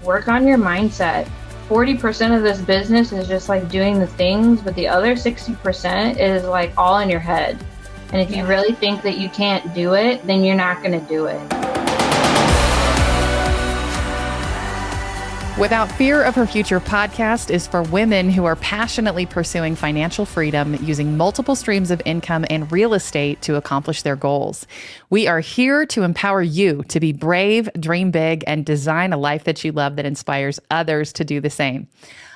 work on your mindset. 40% of this business is just like doing the things, but the other 60% is like all in your head. And if you really think that you can't do it, then you're not going to do it. Without Fear of Her Future podcast is for women who are passionately pursuing financial freedom using multiple streams of income and real estate to accomplish their goals. We are here to empower you to be brave, dream big, and design a life that you love that inspires others to do the same.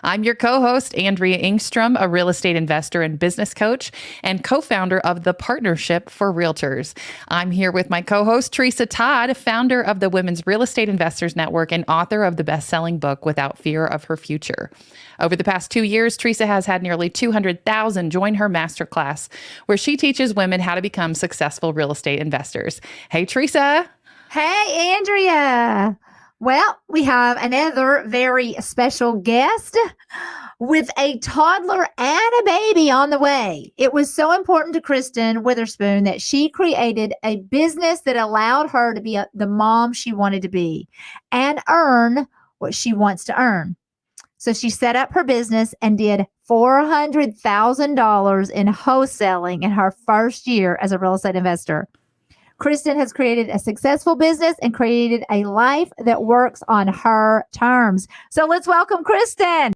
I'm your co-host, Andrea Engstrom, a real estate investor and business coach and co-founder of the Partnership for Realtors. I'm here with my co-host, Tresa Todd, founder of the Women's Real Estate Investors Network and author of the best-selling book, Without Fear of Her Future. Over the past 2 years, Tresa has had nearly 200,000 join her Masterclass, where she teaches women how to become successful real estate investors. Hey, Tresa. Hey, Andrea. Well, we have another very special guest with a toddler and a baby on the way. It was so important to Kristin Witherspoon that she created a business that allowed her to be the mom she wanted to be and earn what she wants to earn. So she set up her business and did $400,000 in wholesaling in her first year as a real estate investor. Kristin has created a successful business and created a life that works on her terms. So let's welcome Kristin.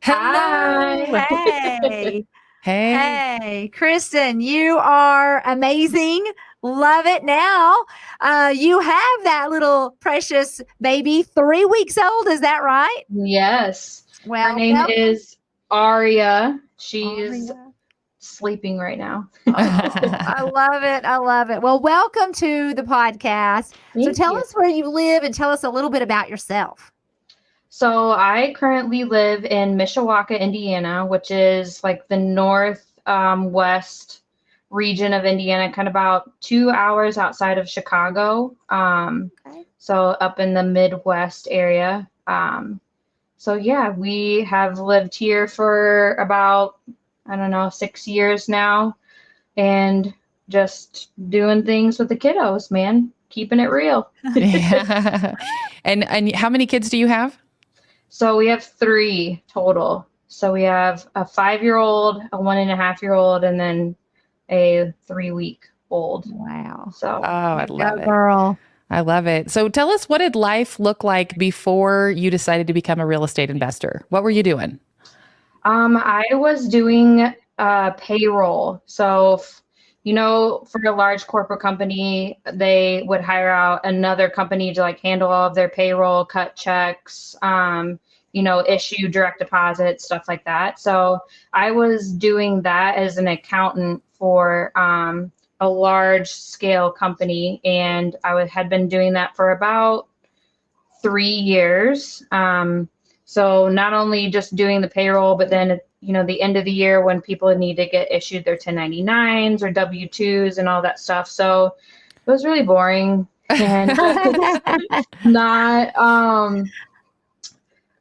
Hi. Hey. Hey. Hey, Kristin, you are amazing. Love it. Now, you have that little precious baby, 3 weeks old. Is that right? Yes. Well, her name is Aria. She's sleeping right now. I love it. I love it. Well, welcome to the podcast. So tell us where you live and tell us a little bit about yourself. So I currently live in Mishawaka, Indiana, which is like the northwest region of Indiana, kind of about 2 hours outside of Chicago. So up in the Midwest area. So yeah, we have lived here for about, 6 years now, and just doing things with the kiddos, man, keeping it real. Yeah. And how many kids do you have? So we have 3 total. So we have a 5-year-old, a 1.5-year-old, and then a 3-week-old. Wow. So I love it. Girl. I love it. So tell us, what did life look like before you decided to become a real estate investor? What were you doing? I was doing payroll. So, for a large corporate company, they would hire out another company to like handle all of their payroll, cut checks, issue direct deposits, stuff like that. So I was doing that as an accountant for a large scale company, and I had been doing that for about 3 years. So not only just doing the payroll, but then, the end of the year when people need to get issued their 1099s or W-2s and all that stuff. So it was really boring and not,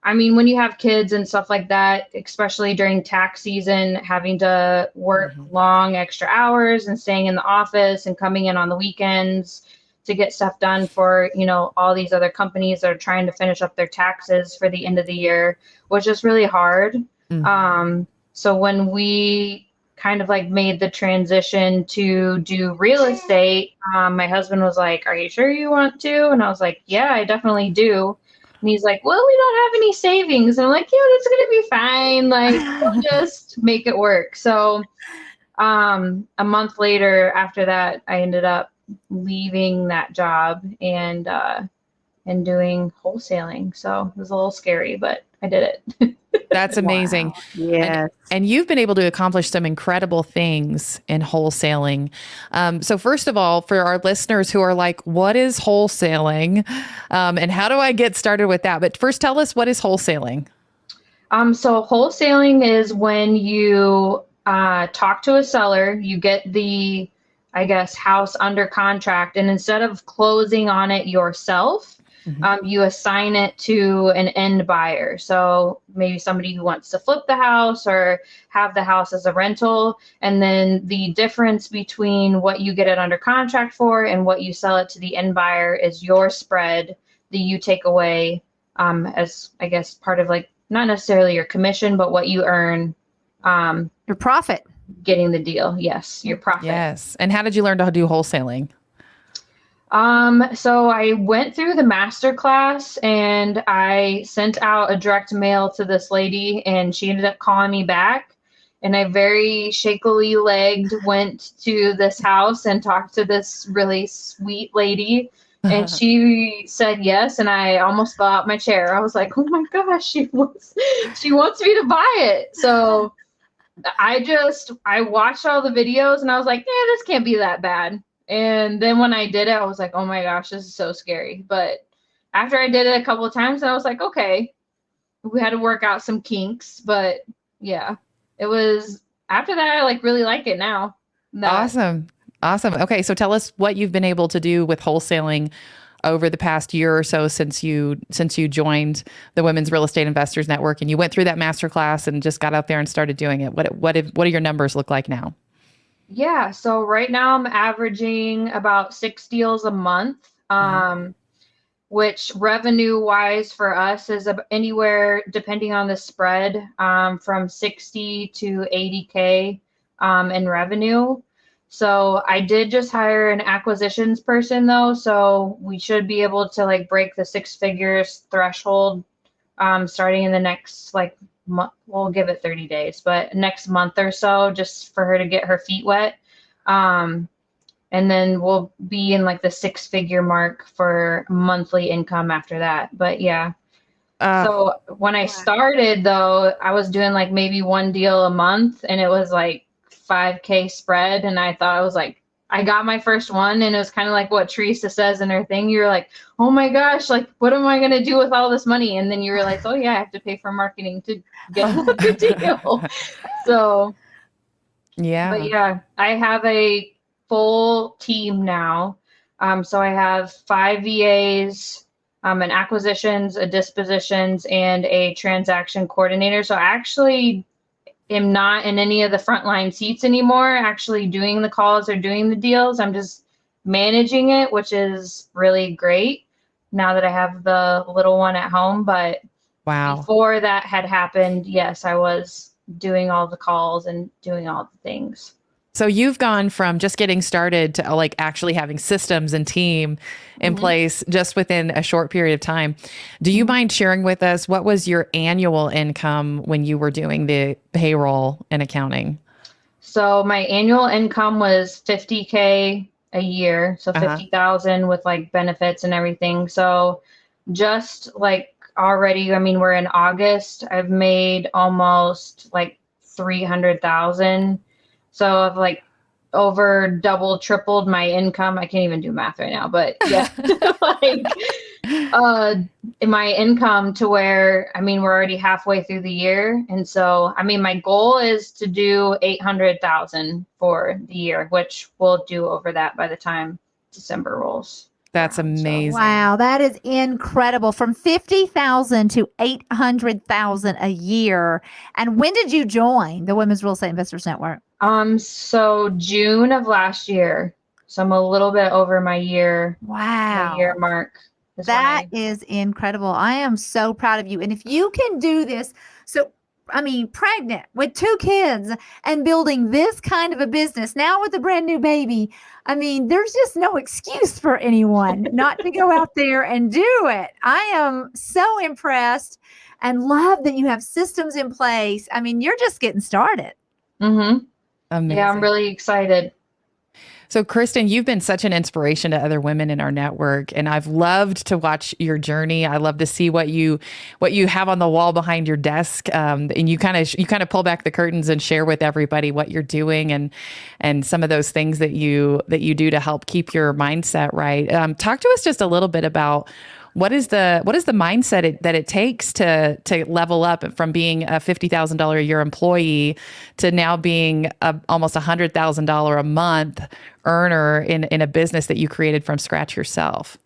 when you have kids and stuff like that, especially during tax season, having to work long extra hours and staying in the office and coming in on the weekends to get stuff done for, all these other companies that are trying to finish up their taxes for the end of the year was just really hard. So when we kind of like made the transition to do real estate, my husband was like, "Are you sure you want to?" And I was like, "Yeah, I definitely do." And he's like, "Well, we don't have any savings." And I'm like, "Yeah, that's going to be fine. Like, we'll just make it work." So a month later after that, I ended up leaving that job and doing wholesaling. So it was a little scary, but I did it. That's amazing. Wow. Yes. And you've been able to accomplish some incredible things in wholesaling. So first of all, for our listeners who are like, what is wholesaling? And how do I get started with that? But first, tell us, what is wholesaling? So wholesaling is when you talk to a seller, you get the, house under contract, and instead of closing on it yourself, you assign it to an end buyer. So maybe somebody who wants to flip the house or have the house as a rental. And then the difference between what you get it under contract for and what you sell it to the end buyer is your spread that you take away as, I guess, part of like, not necessarily your commission, but what you earn. Your profit. Getting the deal. Yes. Your profit. Yes. And how did you learn to do wholesaling? So I went through the Masterclass and I sent out a direct mail to this lady and she ended up calling me back. And I very shakily legged went to this house and talked to this really sweet lady. And she said yes, and I almost fell out my chair. I was like, "Oh my gosh, she wants me to buy it." So I watched all the videos, and I was like, "Yeah, this can't be that bad." And then when I did it, I was like, "Oh my gosh, this is so scary." But after I did it a couple of times, I was like, "Okay." We had to work out some kinks, but yeah, it was after that I like really like it now. Awesome. Okay, so tell us what you've been able to do with wholesaling over the past year or so since you joined the Women's Real Estate Investors Network and you went through that masterclass and just got out there and started doing it. What do your numbers look like now? Yeah, so right now I'm averaging about 6 deals a month, which revenue wise for us is anywhere, depending on the spread, from 60 to 80K in revenue. So I did just hire an acquisitions person though, so we should be able to like break the 6 figures threshold starting in the next like month. We'll give it 30 days, but next month or so, just for her to get her feet wet. And then we'll be in like the 6-figure mark for monthly income after that. But yeah. So when I started though, I was doing like maybe 1 deal a month and it was like 5K spread. And I thought, I was like, I got my first one and it was kind of like what Tresa says in her thing. You're like, oh my gosh, like, what am I going to do with all this money? And then you realize, oh yeah, I have to pay for marketing to get another deal. So yeah, but yeah, I have a full team now. So I have 5 VAs, an acquisitions, a dispositions, and a transaction coordinator. So I actually am not in any of the frontline seats anymore, actually doing the calls or doing the deals. I'm just managing it, which is really great now that I have the little one at home. But before that had happened, yes, I was doing all the calls and doing all the things. So you've gone from just getting started to like actually having systems and team in place just within a short period of time. Do you mind sharing with us what was your annual income when you were doing the payroll and accounting? So my annual income was 50K a year. So 50,000 with like benefits and everything. So just like already, I mean, we're in August, I've made almost like 300,000. So I've like over double, tripled my income. I can't even do math right now, but yeah, like my income to where, I mean, we're already halfway through the year. And so, I mean, my goal is to do 800,000 for the year, which we'll do over that by the time December rolls. That's amazing. Wow, that is incredible. From 50,000 to 800,000 a year. And when did you join the Women's Real Estate Investors Network? So June of last year. So I'm a little bit over my year. Wow. My year mark. That is incredible. I am so proud of you. And if you can do this, so I mean, pregnant with 2 kids and building this kind of a business now with a brand new baby, I mean, there's just no excuse for anyone not to go out there and do it. I am so impressed and love that you have systems in place. I mean, you're just getting started. Mm-hmm. Amazing. Yeah, I'm really excited. So, Kristin, you've been such an inspiration to other women in our network, and I've loved to watch your journey. I love to see what you have on the wall behind your desk, and you kind of pull back the curtains and share with everybody what you're doing and some of those things that you do to help keep your mindset right. Talk to us just a little bit about what is the mindset that it takes to level up from being a $50,000 a year employee to now being almost $100,000 a month earner in a business that you created from scratch yourself?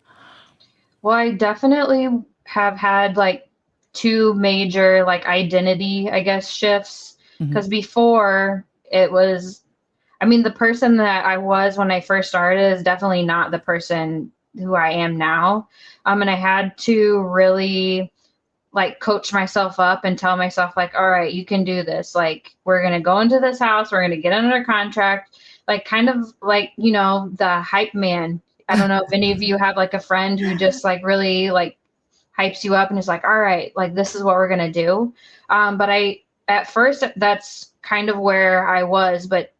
Well, I definitely have had like 2 major like identity, I guess, shifts. Because before it was, I mean, the person that I was when I first started is definitely not the person who I am now. And I had to really like coach myself up and tell myself like, all right, you can do this. Like, we're going to go into this house. We're going to get under contract, like kind of like, you know, the hype man. I don't know if any of you have like a friend who just like really like hypes you up and is like, all right, like this is what we're going to do. But at first that's kind of where I was, but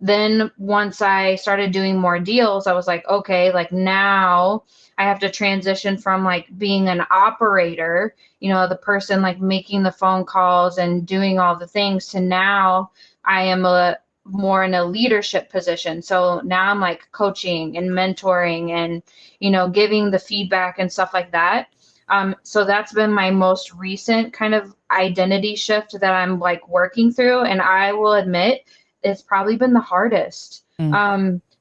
then once I started doing more deals, I was like, okay, like now I have to transition from like being an operator, you know, the person like making the phone calls and doing all the things, to now I am more in a leadership position. So now I'm like coaching and mentoring and, you know, giving the feedback and stuff like that. So that's been my most recent kind of identity shift that I'm like working through. And I will admit, it's probably been the hardest.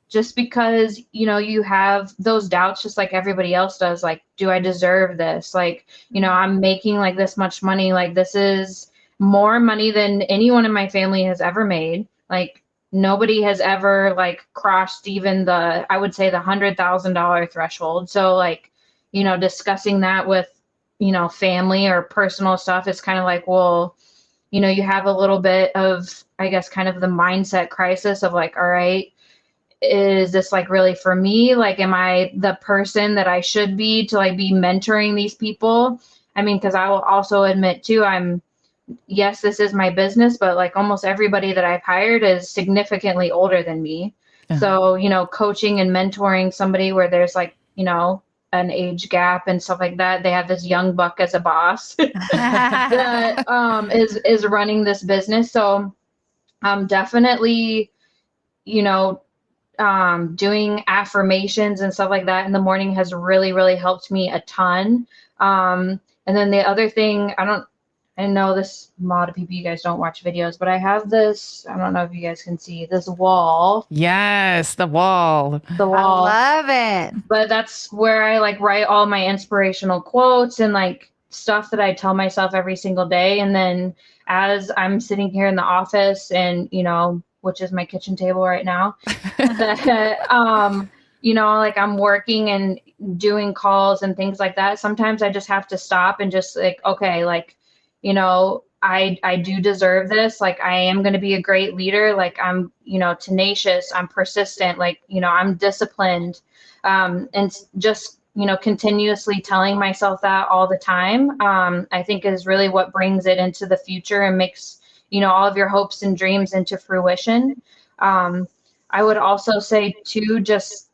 Just because, you know, you have those doubts just like everybody else does. Like, do I deserve this? Like, you know, I'm making like this much money. Like, this is more money than anyone in my family has ever made. Like, nobody has ever like crossed even I would say the $100,000 threshold. So like, you know, discussing that with, you know, family or personal stuff, it's kind of like, well, you know, you have a little bit of, I guess, kind of the mindset crisis of like, all right, is this like really for me? Like, am I the person that I should be to like be mentoring these people? I mean, because I will also admit too, yes, this is my business, but like almost everybody that I've hired is significantly older than me. So, you know, coaching and mentoring somebody where there's like, you know, an age gap and stuff like that. They have this young buck as a boss that is running this business. So definitely, you know, doing affirmations and stuff like that in the morning has really, really helped me a ton. And then the other thing, I know this, a lot of people, you guys don't watch videos, but I have this, I don't know if you guys can see this wall. Yes, the wall. I love it. But that's where I like write all my inspirational quotes and like stuff that I tell myself every single day. And then as I'm sitting here in the office and, you know, which is my kitchen table right now, that, you know, like I'm working and doing calls and things like that. Sometimes I just have to stop and just like, okay, like, you know, I do deserve this. Like, I am going to be a great leader. Like, I'm, you know, tenacious, I'm persistent, like, you know, I'm disciplined. And just, you know, continuously telling myself that all the time, I think is really what brings it into the future and makes, you know, all of your hopes and dreams into fruition. I would also say too, just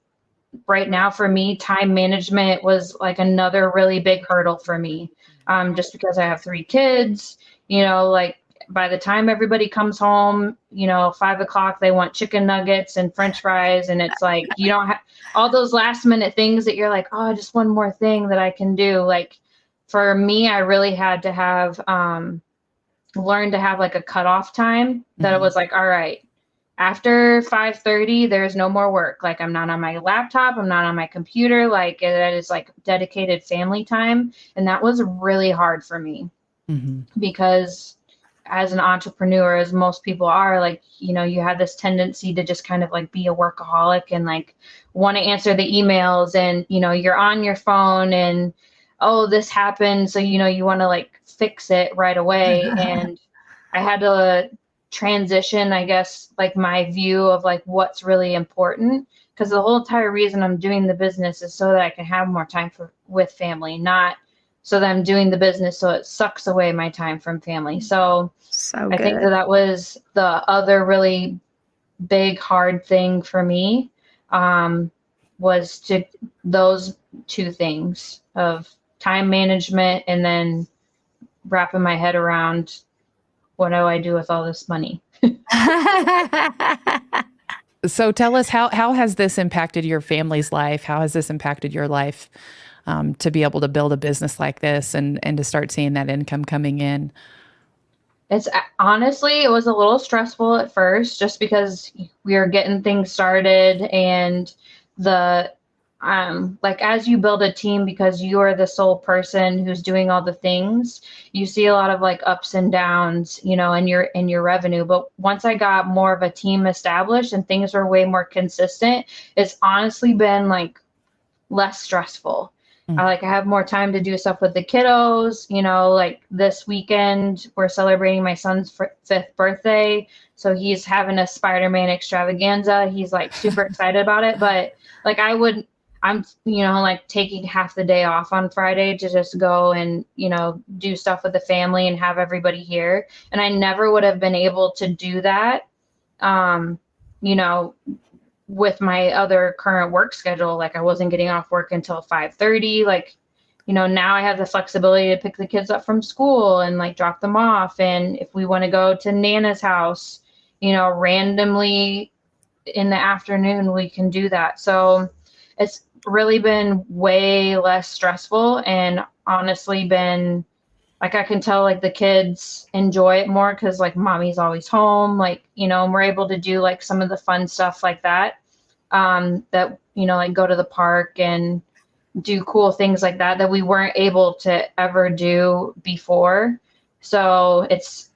right now for me, time management was like another really big hurdle for me. Just because I have 3 kids, you know, like by the time everybody comes home, you know, 5 o'clock, they want chicken nuggets and French fries. And it's like, you don't have all those last minute things that you're like, oh, just one more thing that I can do. Like for me, I really had to have, learn to have like a cutoff time that it was like, all right, after 5:30, there's no more work. Like, I'm not on my laptop. I'm not on my computer. Like, it is like dedicated family time. And that was really hard for me because as an entrepreneur, as most people are, like, you know, you have this tendency to just kind of like be a workaholic and like want to answer the emails and, you know, you're on your phone and, oh, this happened. So, you know, you want to like fix it right away. And I had to transition, I guess, like my view of like what's really important, because the whole entire reason I'm doing the business is so that I can have more time with family, not so that I'm doing the business so it sucks away my time from family. So I think that was the other really big hard thing for me, was to those 2 things of time management and then wrapping my head around what do I do with all this money? So tell us, how has this impacted your family's life? How has this impacted your life, to be able to build a business like this and to start seeing that income coming in? It's honestly, it was a little stressful at first just because we were getting things started and like as you build a team, because you are the sole person who's doing all the things, you see a lot of like ups and downs, you know, in your revenue. But once I got more of a team established and things were way more consistent, it's honestly been like less stressful. I have more time to do stuff with the kiddos. Like this weekend, we're celebrating my son's 5th birthday. So he's having a Spider-Man extravaganza. He's like super excited about it. But like I'm like taking half the day off on Friday to just go and, do stuff with the family and have everybody here. And I never would have been able to do that, with my other current work schedule. Like I wasn't getting off work until 5:30. Like, now I have the flexibility to pick the kids up from school and like drop them off. And if we want to go to Nana's house, randomly in the afternoon, we can do that. So it's really been way less stressful, and honestly been like, I can tell like the kids enjoy it more because like mommy's always home, like, and we're able to do like some of the fun stuff like that, that, like go to the park and do cool things like that we weren't able to ever do before. So it's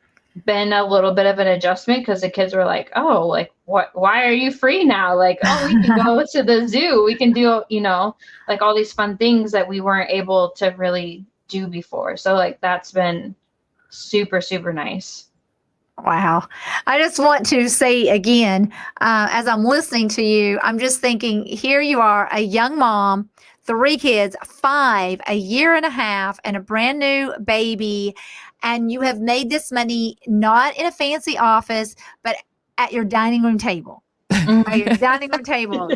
been a little bit of an adjustment because the kids were like, oh, like why are you free now? Like, oh, we can go to the zoo, we can do, like all these fun things that we weren't able to really do before. So like that's been super, super nice. Wow. I just want to say again, as I'm listening to you, I'm just thinking, here you are, a young mom, 3 kids, 5, a year and a half, and a brand new baby. And you have made this money not in a fancy office, but at your dining room table. At your dining room table,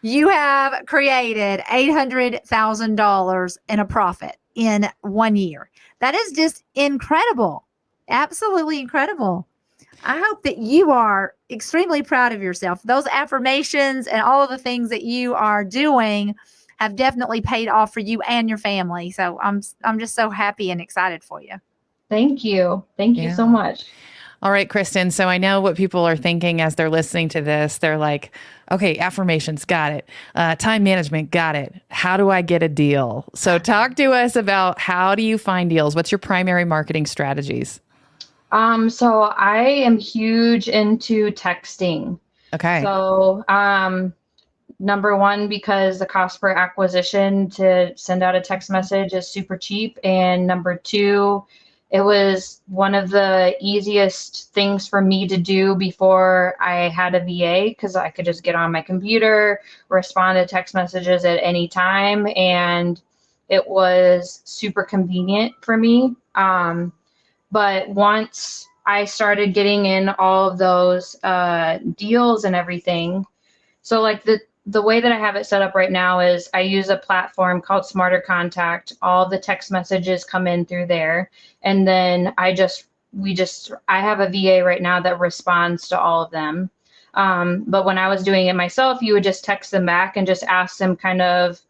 you have created $800,000 in a profit in 1 year. That is just incredible. Absolutely incredible. I hope that you are extremely proud of yourself. Those affirmations and all of the things that you are doing have definitely paid off for you and your family. So I'm just so happy and excited for you. Thank you. Thank you so much. All right, Kristin. So I know what people are thinking as they're listening to this. They're like, okay, affirmations, got it. Time management, got it. How do I get a deal? So talk to us about, how do you find deals? What's your primary marketing strategies? So I am huge into texting. Okay. So, number one, because the cost per acquisition to send out a text message is super cheap. And number two, it was one of the easiest things for me to do before I had a VA, because I could just get on my computer, respond to text messages at any time, and it was super convenient for me. But once I started getting in all of those deals and everything, so like the way that I have it set up right now is I use a platform called Smarter Contact. All the text messages come in through there. And then I have a VA right now that responds to all of them. But when I was doing it myself, you would just text them back and just ask them kind of,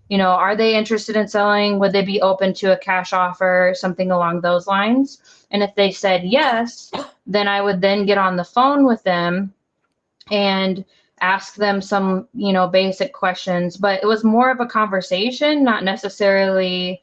are they interested in selling? Would they be open to a cash offer? Something along those lines. And if they said yes, then I would then get on the phone with them and ask them some, basic questions. But it was more of a conversation, not necessarily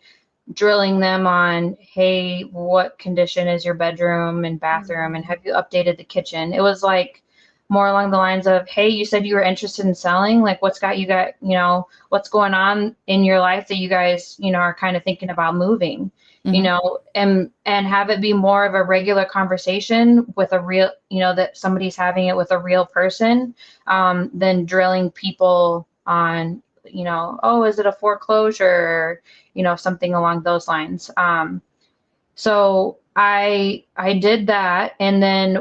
drilling them on, hey, what condition is your bedroom and bathroom? And have you updated the kitchen? It was like more along the lines of, hey, you said you were interested in selling. Like, what's what's going on in your life that you guys, are kind of thinking about moving, and have it be more of a regular conversation with a real, that somebody's having it with a real person, than drilling people on, oh, is it a foreclosure? Or, something along those lines. So I did that. And then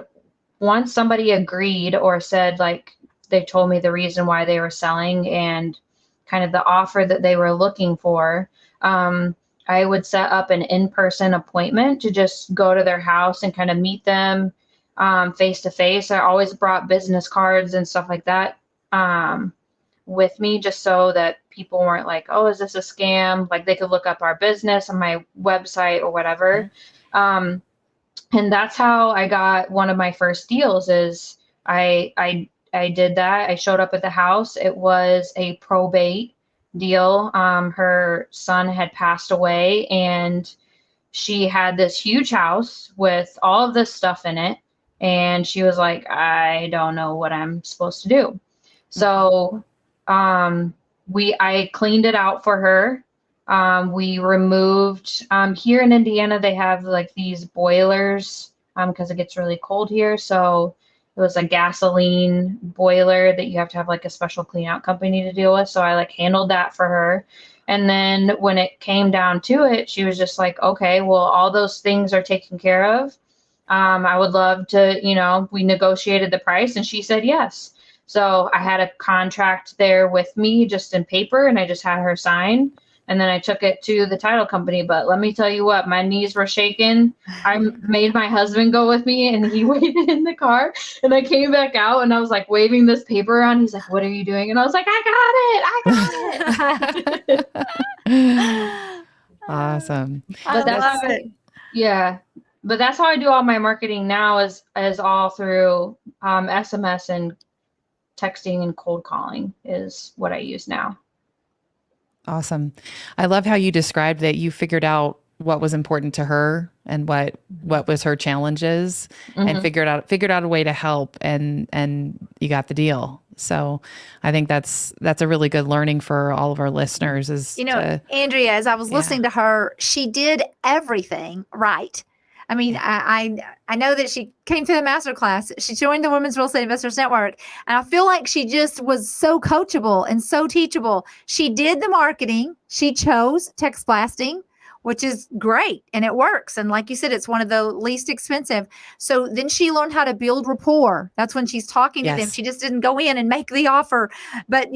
once somebody agreed or said, like, they told me the reason why they were selling and kind of the offer that they were looking for, I would set up an in-person appointment to just go to their house and kind of meet them face to face. I always brought business cards and stuff like that with me, just so that people weren't like, oh, is this a scam? Like, they could look up our business on my website or whatever. And that's how I got one of my first deals. Is I did that. I showed up at the house. It was a probate deal. Her son had passed away, and she had this huge house with all of this stuff in it. And she was like, I don't know what I'm supposed to do. So I cleaned it out for her. We removed, here in Indiana, they have like these boilers, because it gets really cold here. So it was a gasoline boiler that you have to have like a special clean out company to deal with. So I like handled that for her. And then when it came down to it, she was just like, okay, well, all those things are taken care of. I would love to, we negotiated the price and she said yes. So I had a contract there with me just in paper, and I just had her sign. And then I took it to the title company. But let me tell you what, my knees were shaking. I made my husband go with me, and he waited in the car. And I came back out, and I was like waving this paper around. He's like, what are you doing? And I was like, I got it. Awesome. But love it. Yeah. But that's how I do all my marketing now is all through SMS and texting and cold calling is what I use now. Awesome. I love how you described that you figured out what was important to her and what was her challenges, and figured out a way to help, and you got the deal. So I think that's a really good learning for all of our listeners is, Andrea, as I was listening to her, she did everything right. I mean, I know that she came to the Masterclass. She joined the Women's Real Estate Investors Network. And I feel like she just was so coachable and so teachable. She did the marketing. She chose text blasting, which is great. And it works. And like you said, it's one of the least expensive. So then she learned how to build rapport. That's when she's talking to them. She just didn't go in and make the offer. But,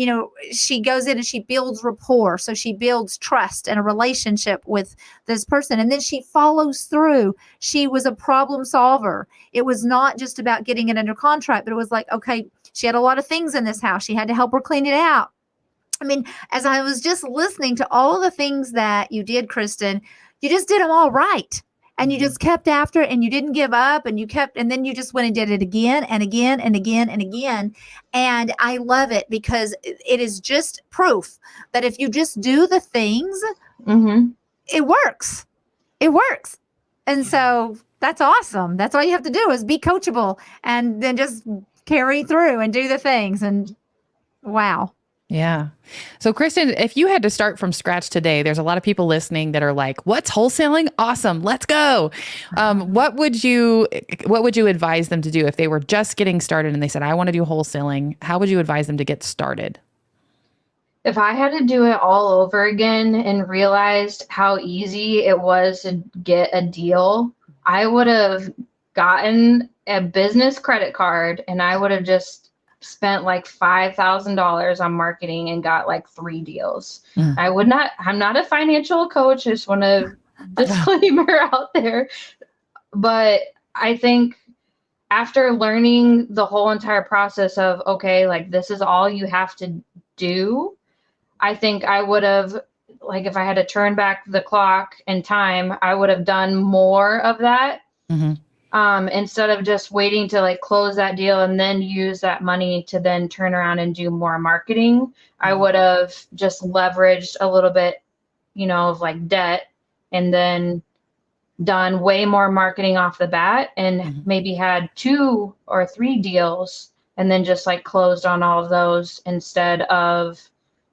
she goes in and she builds rapport. So she builds trust and a relationship with this person. And then she follows through. She was a problem solver. It was not just about getting it under contract, but it was like, okay, she had a lot of things in this house. She had to help her clean it out. I mean, as I was just listening to all the things that you did, Kristin, you just did them all right. And you just kept after it, and you didn't give up, and and then you just went and did it again and again and again and again. And I love it because it is just proof that if you just do the things, it works. It works. And so that's awesome. That's all you have to do is be coachable and then just carry through and do the things. And wow. Yeah. So Kristin, if you had to start from scratch today, there's a lot of people listening that are like, what's wholesaling? Awesome. Let's go. What would you advise them to do if they were just getting started and they said, I want to do wholesaling? How would you advise them to get started? If I had to do it all over again and realized how easy it was to get a deal, I would have gotten a business credit card and I would have just spent like $5,000 on marketing and got like 3 deals. I'm not a financial coach. I just want to disclaimer out there. But I think after learning the whole entire process of, okay, like this is all you have to do, I think I would have, like if I had to turn back the clock and time, I would have done more of that. Instead of just waiting to like close that deal and then use that money to then turn around and do more marketing. I would have just leveraged a little bit, of like debt, and then done way more marketing off the bat and maybe had 2 or 3 deals and then just like closed on all of those instead of,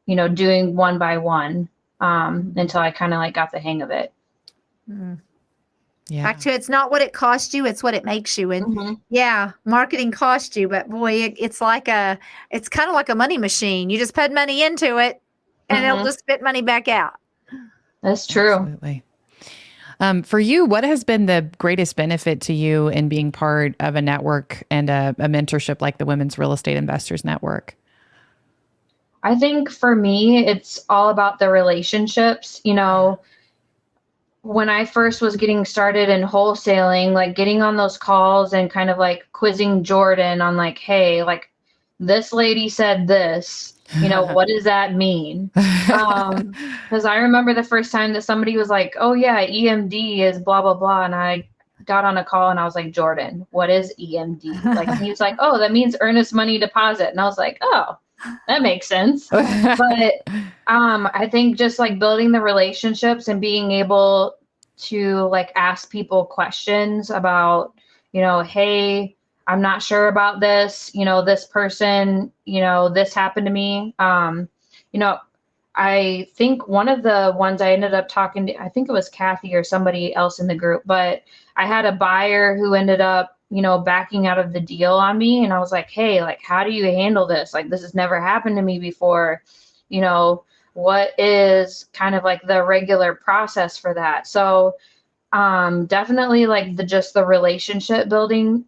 doing one by one, until I kind of like got the hang of it. Back to it's not what it costs you, it's what it makes you. And marketing costs you, but boy, it's kind of like a money machine. You just put money into it and it'll just spit money back out. That's true. Absolutely. For you, what has been the greatest benefit to you in being part of a network and a mentorship like the Women's Real Estate Investors Network? I think for me, it's all about the relationships. When I first was getting started in wholesaling, like getting on those calls and kind of like quizzing Jordan on like, hey, like this lady said this, what does that mean? Because I remember the first time that somebody was like, oh yeah, EMD is blah, blah, blah. And I got on a call and I was like, Jordan, what is EMD? Like, he was like, oh, that means earnest money deposit. And I was like, oh, that makes sense. But I think just like building the relationships and being able to like ask people questions about, hey, I'm not sure about this, this person, this happened to me. And I think one of the ones I ended up talking to, I think it was Kathy or somebody else in the group, but I had a buyer who ended up, backing out of the deal on me. And I was like, hey, like, how do you handle this? Like, this has never happened to me before. What is kind of like the regular process for that? So definitely like the relationship building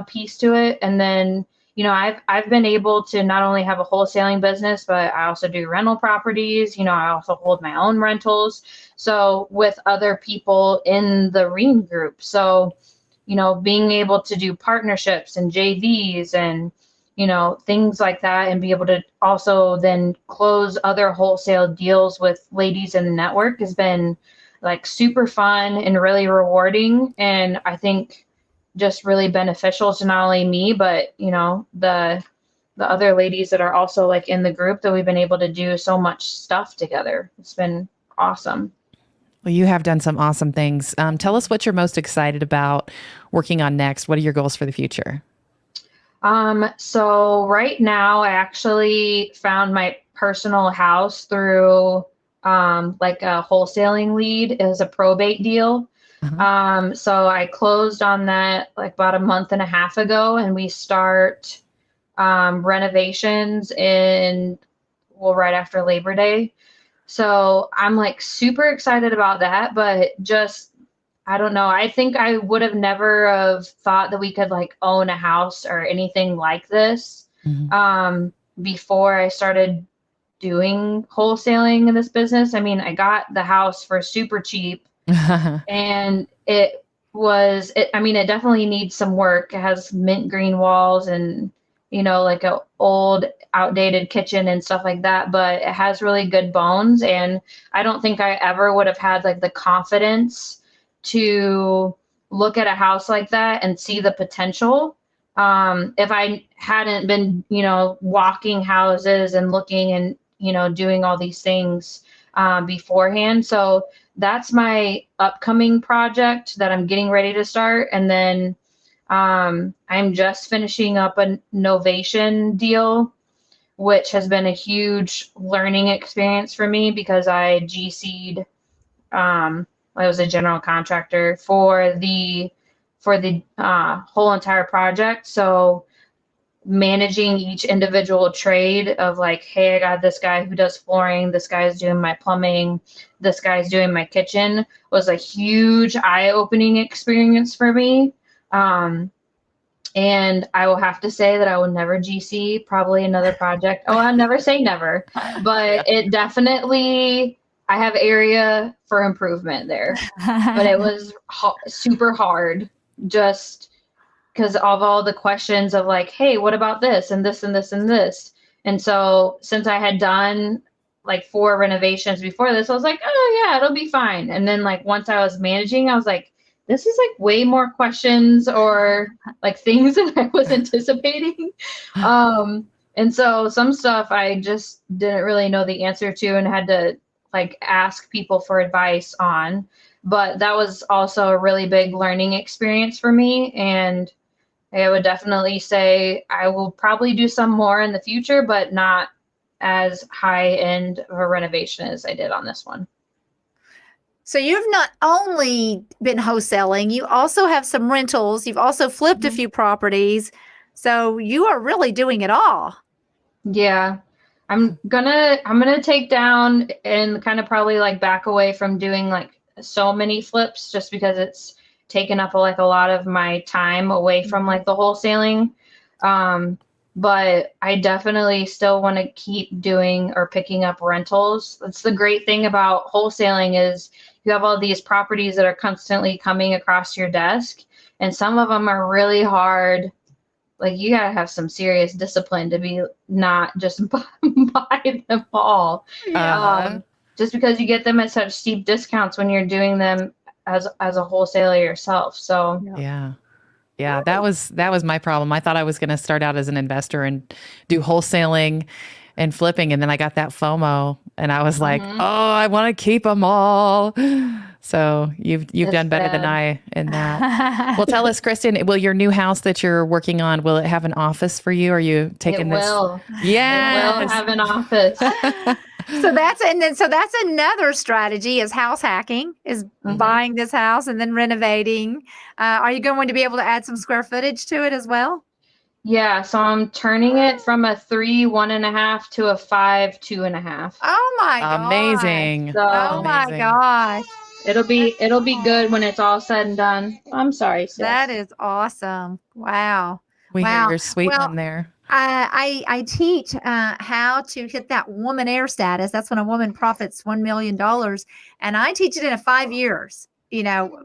piece to it. And then I've been able to not only have a wholesaling business, but I also do rental properties. I also hold my own rentals. So with other people in the WREIN group. So, being able to do partnerships and JVs and, things like that, and be able to also then close other wholesale deals with ladies in the network has been like super fun and really rewarding. And I think just really beneficial to not only me, but, the other ladies that are also like in the group, that we've been able to do so much stuff together. It's been awesome. Well, you have done some awesome things. Tell us what you're most excited about working on next. What are your goals for the future? So right now I actually found my personal house through, like a wholesaling lead. It was a probate deal. So I closed on that like about a month and a half ago, and we start renovations right after Labor Day. So I'm like super excited about that, but just, I don't know. I think I would have never have thought that we could like own a house or anything like this before I started doing wholesaling in this business. I mean, I got the house for super cheap. And it definitely needs some work. It has mint green walls and, like a old outdated kitchen and stuff like that, but it has really good bones. And I don't think I ever would have had like the confidence to look at a house like that and see the potential. If I hadn't been, walking houses and looking and, doing all these things beforehand. So that's my upcoming project that I'm getting ready to start. And then I'm just finishing up a novation deal, which has been a huge learning experience for me because I GC'd, I was a general contractor for the whole entire project. So managing each individual trade of like, hey, I got this guy who does flooring, this guy's doing my plumbing, this guy's doing my kitchen, was a huge eye-opening experience for me. And I will have to say that I will never GC probably another project. Oh, I'll never say never, but it definitely, I have area for improvement there. But it was super hard just because of all the questions of like, hey, what about this and this and this and this? And so since I had done like 4 renovations before this, I was like, oh yeah, it'll be fine. And then like once I was managing, I was like, this is like way more questions or like things than I was anticipating. And so some stuff I just didn't really know the answer to and had to like ask people for advice on. But that was also a really big learning experience for me. And I would definitely say I will probably do some more in the future, but not as high end of a renovation as I did on this one. So you've not only been wholesaling, you also have some rentals. You've also flipped a few properties. So you are really doing it all. Yeah. I'm gonna take down and kind of probably like back away from doing like so many flips just because it's taken up like a lot of my time away from like the wholesaling. But I definitely still want to keep doing or picking up rentals. That's the great thing about wholesaling is you have all these properties that are constantly coming across your desk, and some of them are really hard. Like you gotta have some serious discipline to be not just buy them all. Just because you get them at such steep discounts when you're doing them as a wholesaler yourself. So yeah, that was my problem. I thought I was going to start out as an investor and do wholesaling and flipping, and then I got that FOMO, and I was like, oh, I want to keep them all. So you've done better than I in that. Well, tell us, Kristin, will your new house that you're working on, will it have an office for you? Are you taking this? Will. Yeah. It will have an office. So that's another strategy is house hacking, is buying this house and then renovating. Are you going to be able to add some square footage to it as well? Yeah, so I'm turning it from a 3, 1.5 to a 5, 2.5. Oh my God. Amazing. So Oh my Amazing. gosh. it'll be good when it's all said and done. I'm sorry, sis. That is awesome. Wow. We hear Wow. your sweet Well, one there. I teach how to hit that woman-air status. That's when a woman profits $1 million. And I teach it in 5 years,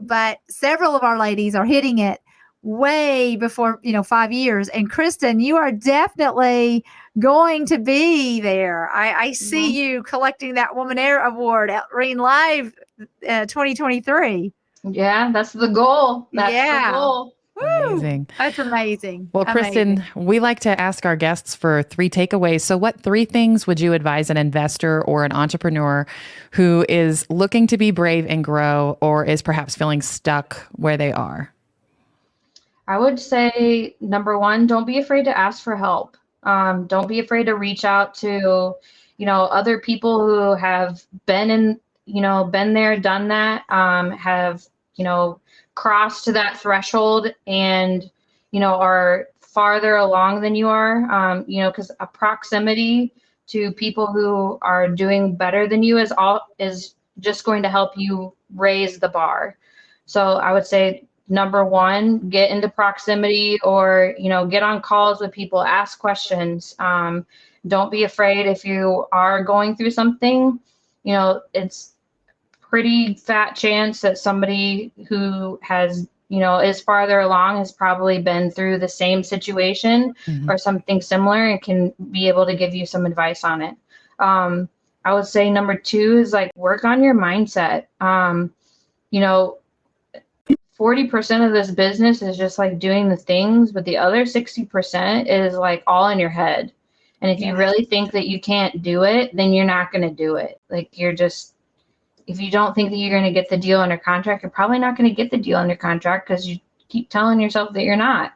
but several of our ladies are hitting it way before, 5 years. And Kristin, you are definitely going to be there. I see you collecting that Woman Air Award at WREIN Live 2023. Yeah, that's the goal. That's the goal. Amazing. That's amazing. Well, Amazing. Kristin, we like to ask our guests for 3 takeaways. So what 3 things would you advise an investor or an entrepreneur who is looking to be brave and grow, or is perhaps feeling stuck where they are? I would say, number 1, don't be afraid to ask for help. Don't be afraid to reach out to, other people who have been there, done that, have, crossed that threshold and, are farther along than you are, because a proximity to people who are doing better than you is just going to help you raise the bar. So I would say, number 1, get into proximity or, get on calls with people, ask questions. Don't be afraid if you are going through something, it's pretty fat chance that somebody who has, is farther along has probably been through the same situation or something similar and can be able to give you some advice on it. I would say number 2 is work on your mindset. 40% of this business is just doing the things, but the other 60% is all in your head. And if you really think that you can't do it, then you're not going to do it. If you don't think that you're going to get the deal under contract, you're probably not going to get the deal under contract because you keep telling yourself that you're not.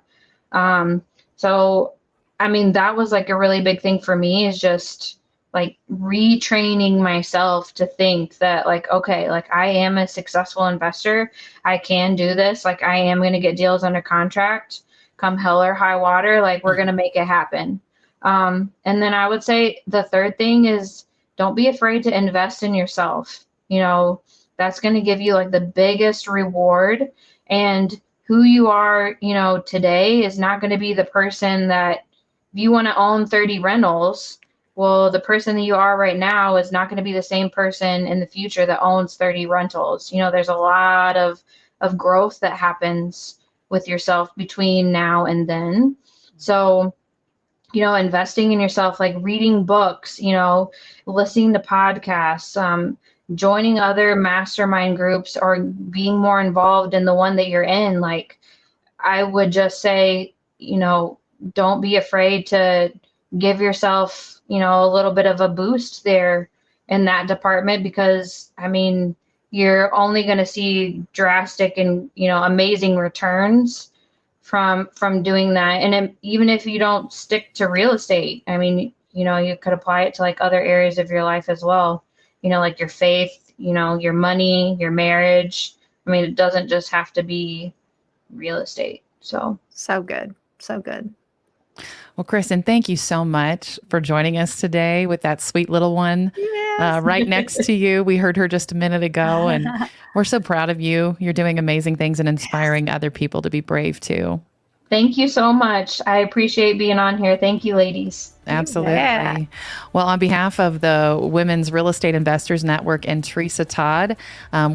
So, that was a really big thing for me, is just retraining myself to think that okay, I am a successful investor. I can do this. I am going to get deals under contract come hell or high water. We're going to make it happen. And then I would say the third thing is, don't be afraid to invest in yourself. That's going to give you the biggest reward, and who you are, today is not going to be the person that, if you want to own 30 rentals, well, the person that you are right now is not going to be the same person in the future that owns 30 rentals. There's a lot of growth that happens with yourself between now and then. So, investing in yourself, reading books, listening to podcasts, joining other mastermind groups, or being more involved in the one that you're in. I would just say, don't be afraid to give yourself, a little bit of a boost there in that department, because you're only going to see drastic and, amazing returns from doing that. And even if you don't stick to real estate, you could apply it to other areas of your life as well. Your faith, your money, your marriage. It doesn't just have to be real estate. So good. So good. Well, Kristin, thank you so much for joining us today with that sweet little one right next to you. We heard her just a minute ago, and we're so proud of you. You're doing amazing things and inspiring other people to be brave too. Thank you so much. I appreciate being on here. Thank you, ladies. Absolutely. Yeah. Well, on behalf of the Women's Real Estate Investors Network and Tresa, Todd,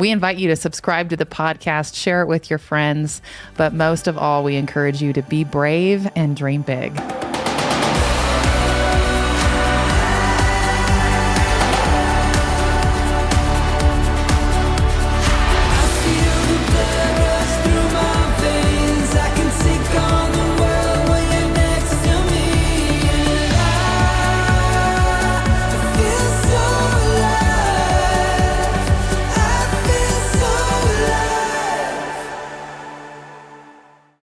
we invite you to subscribe to the podcast, share it with your friends, but most of all, we encourage you to be brave and dream big.